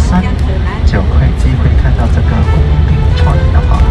山，就会机会看到这个红冰川的哈。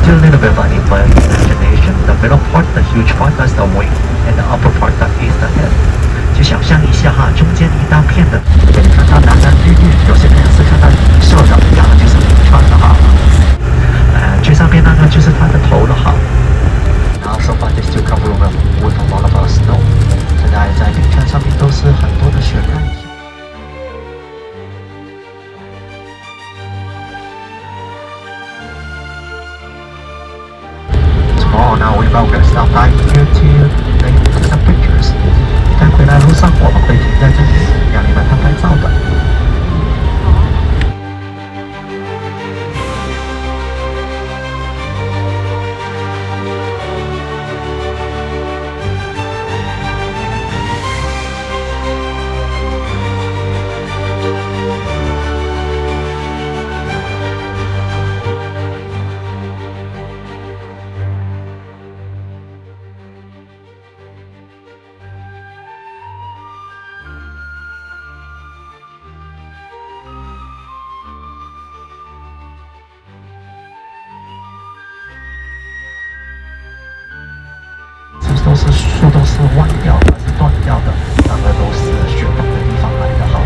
Still a little bit funny, but imagination. The middle part, the huge part, that's the wing, and the upper part, that is the head. 就想象一下哈，中间一大片的，可以看到蓝蓝绿绿，有些颜色看到银色的，然后就是冰川的哈。最上边那个就是它的头了哈。然后 so far they still cover with a lot of snow. 现在在冰川上面都是很多的雪盖。Now we're going to stop by here to take some pictures. 在回来路上，我们会停在这里，让你们拍照的。都是树都是弯掉的，是断掉的，那个都是雪崩的地方来的哈。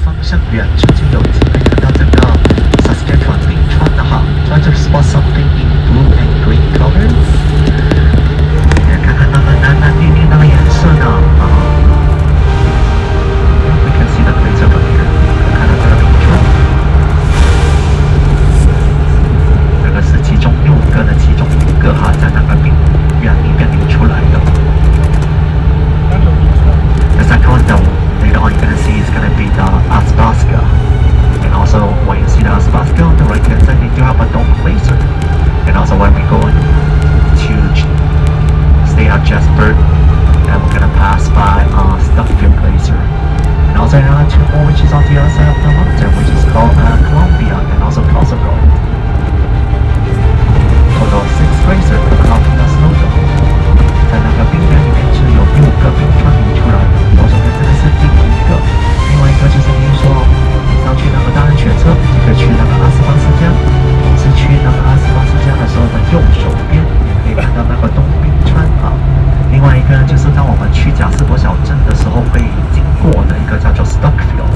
方向远处就有机会看到这个 Scenic 冰川的哈 ，try to spot something in blue and green color。看看那个蓝蓝绿绿那个颜色呢啊 ，we can see the glacier from here。看到这个冰川，这个是其中6个的其中1个哈，在那个冰原里面流出来的。The second one that later on you're gonna see is gonna be the Asabaska. And also when you see the Asabaska on the right hand side, they do have a dome glacier. And also when we go to stay at Jasper, and we're gonna pass by Scenic Glacier. And also another 2 more which is on the other side of the mountain, which is called Columbia and also Kosovo. Total 6 glaciers coming off in the snow dome. 在那个个就是当我们去贾斯伯小镇的时候会经过的一个叫做 Stockfield，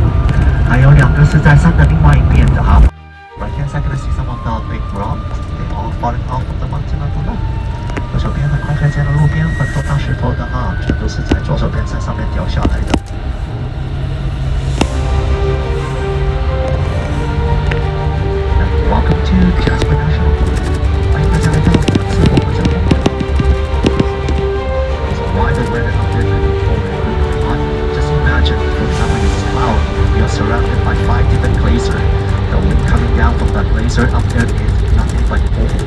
还有2个是在山的另外一边的哈。Right hand side gonna see some of the big rocks, they all falling off of the mountain on the left。右手边很快看见了路边很多大石头的哈，全都是在左手边山上面掉下来的。Welcome to Jasper National Park， 欢迎大家来到贾斯伯国家公园。There's a wide array of different hot. Just imagine, for example, this cloud, we are surrounded by 5 different glaciers. The wind coming down from the glacier up there is nothing but cold.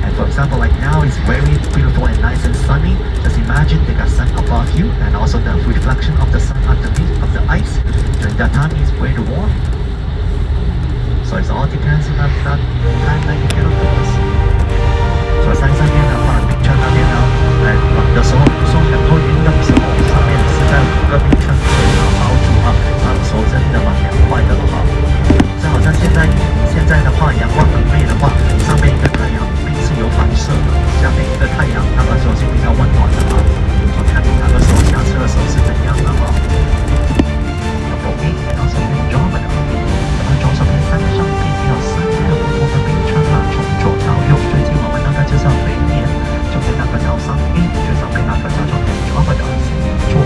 And for example, like now it's very beautiful and nice and sunny. Just imagine they got sun above you and also the reflection of the sun underneath of the ice. During that time it's very warm. So it all depends on that time that you get on this. 所以山上面的话，冰川那边呢，冷的时候，说很多云的时候，上面是在5个冰川水包住哈，那时候真的蛮凉快的了哈。就好像现在的话，阳光很媚的话，上面一个太阳并是有反射的，下面一个太阳，那个时候是比较温暖的哈。我看你那个时候下车的时候是怎样的哈。For me, and also Andromeda， 我们左手边山上边也有3个不同的冰川啊，从左到右。最近我们那个就是北面，就跟那个叫上 A， 最上面那个叫做 Andromeda 星座。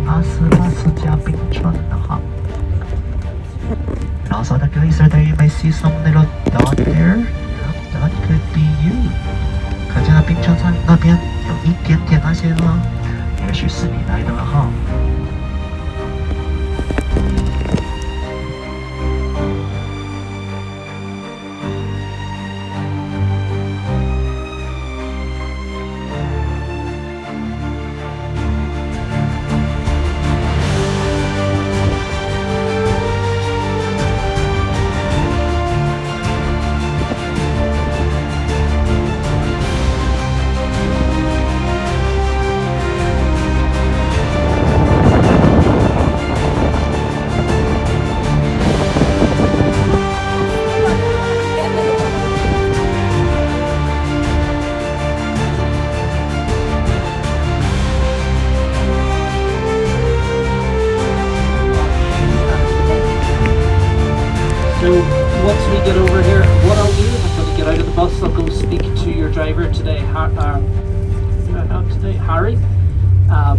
阿斯巴斯加冰川的哈。And also the glacier there, you may see some little dot there. That could be you. 看见了冰川上那边有一点点那些呢，也许是你来的了哈。Once we get over here, what I'll do is I'm going to get out of the bus. I'll go speak to your driver today, Harry.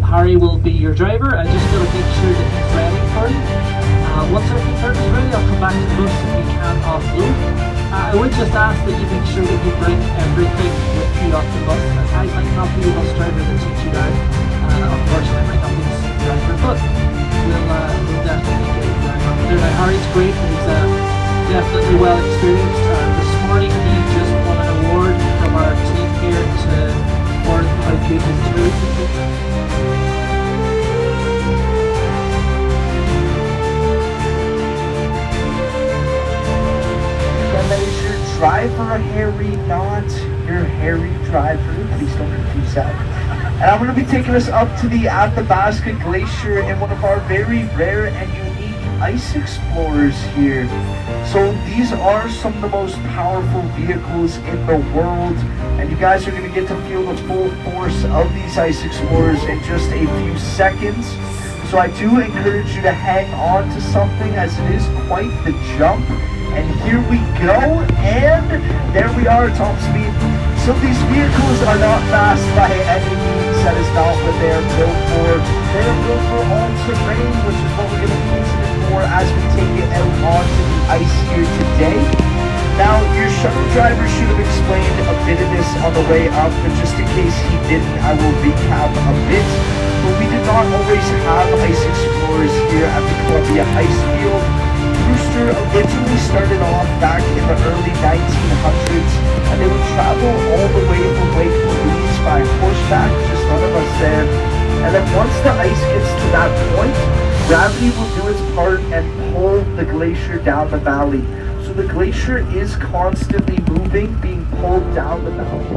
Harry will be your driver. I just got to make sure that he's ready for you. Once everything is ready, I'll come back to the bus and we can offload. I would just ask that you make sure that you bring everything with you off the bus. I might not be the bus driver that takes you down. Unfortunately, I might not be the same driver, but we'll definitely get you down over there. Now, Harry's great. He's definitely well experienced. This morning he just won an award from our team here for how good his tourism is. Is your driver Harry, not your Harry driver? Please don't confuse that. And I'm going to be taking us up to the Athabasca Glacier in one of our very rare and unique ice explorers here. So these are some of the most powerful vehicles in the world, and you guys are going to get to feel the full force of these ice explorers in just a few seconds. So I do encourage you to hang on to something, as it is quite the jump. And here we go, and there we are at top speed. So these vehicles are not fast by any means. That is not what they are built for. They are built for all-terrain, which is what we're going to be using it for as we take it out onto the ice here today. Now, your shuttle driver should have explained a bit of this on the way up, but just in case he didn't, I will recap a bit. But we did not always have ice explorers here at the Columbia Icefield. Brewster originally started off back in the early 1900s, and they would travel all the way from Lake Louise by horseback, just none of us there. And then once the ice gets to that point, gravity will do its part and pull the glacier down the valley. So the glacier is constantly moving, being pulled down the valley.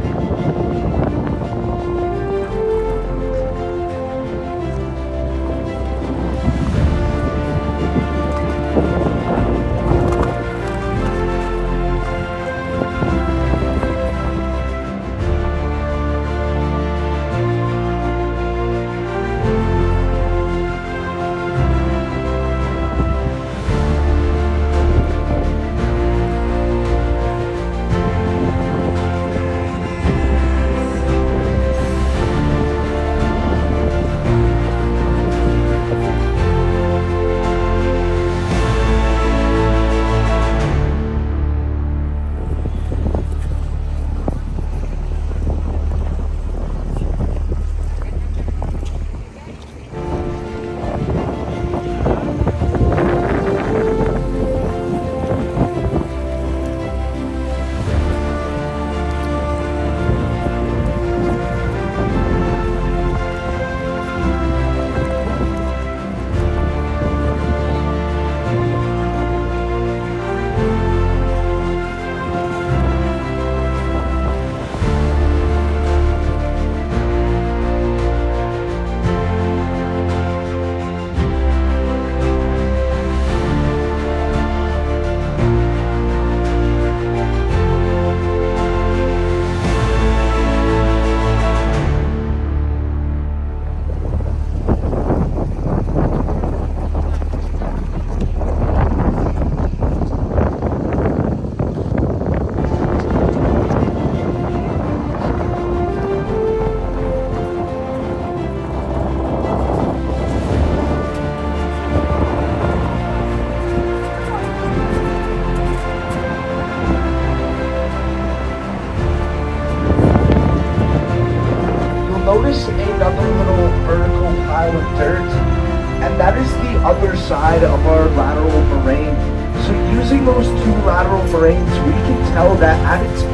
either side of our lateral moraine. So using those two lateral moraines, we can tell that at its peak,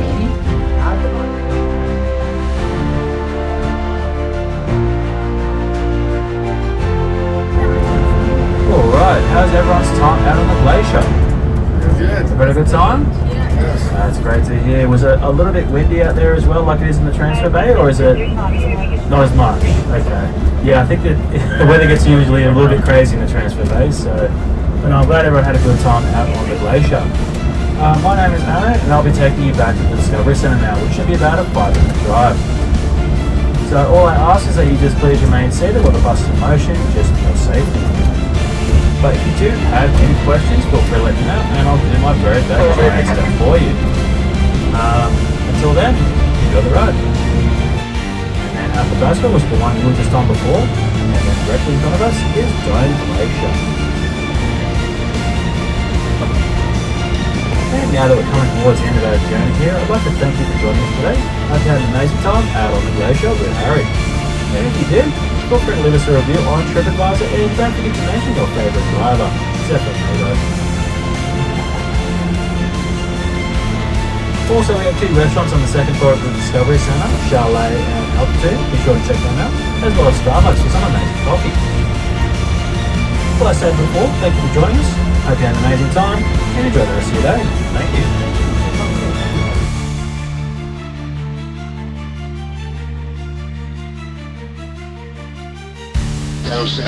Alright, how's everyone's time out on the glacier? Good. Had a good time? Yes. That's great to hear. Was it a little bit windy out there as well, like it is in the transfer bay, or is it not as much? Okay. Yeah, I think that the weather gets usually a little bit crazy in the transfer bay, so. But no, I'm glad everyone had a good time out on the glacier. My name is Aaron, and I'll be taking you back to the Discovery Centre now, which should be about a 5-minute drive. So all I ask is that you just please remain seated while the bus is in motion, just for your safety. But if you do have any questions, feel free to let me know, and I'll do my very best to answer them for you. Until then, enjoy the ride. And Athabasca was the one you were just on before, and then directly in front of us is Dome Glacier. And now that we're coming towards the end of our journey here, I'd like to thank you for joining us today. I hope you had an amazing time out on the glacier with Harry. And if you did, feel free to leave us a review on TripAdvisor, and don't forget to mention your favourite driver, except for me though. Also, we have 2 restaurants on the second floor of the Discovery Centre, Chalet and Altitude. Be sure to check them out, as well as Starbucks for some amazing coffee. Well, I said before, thank you for joining us. Hope you had an amazing time, and enjoy the rest of your day. Thank you. No, sir.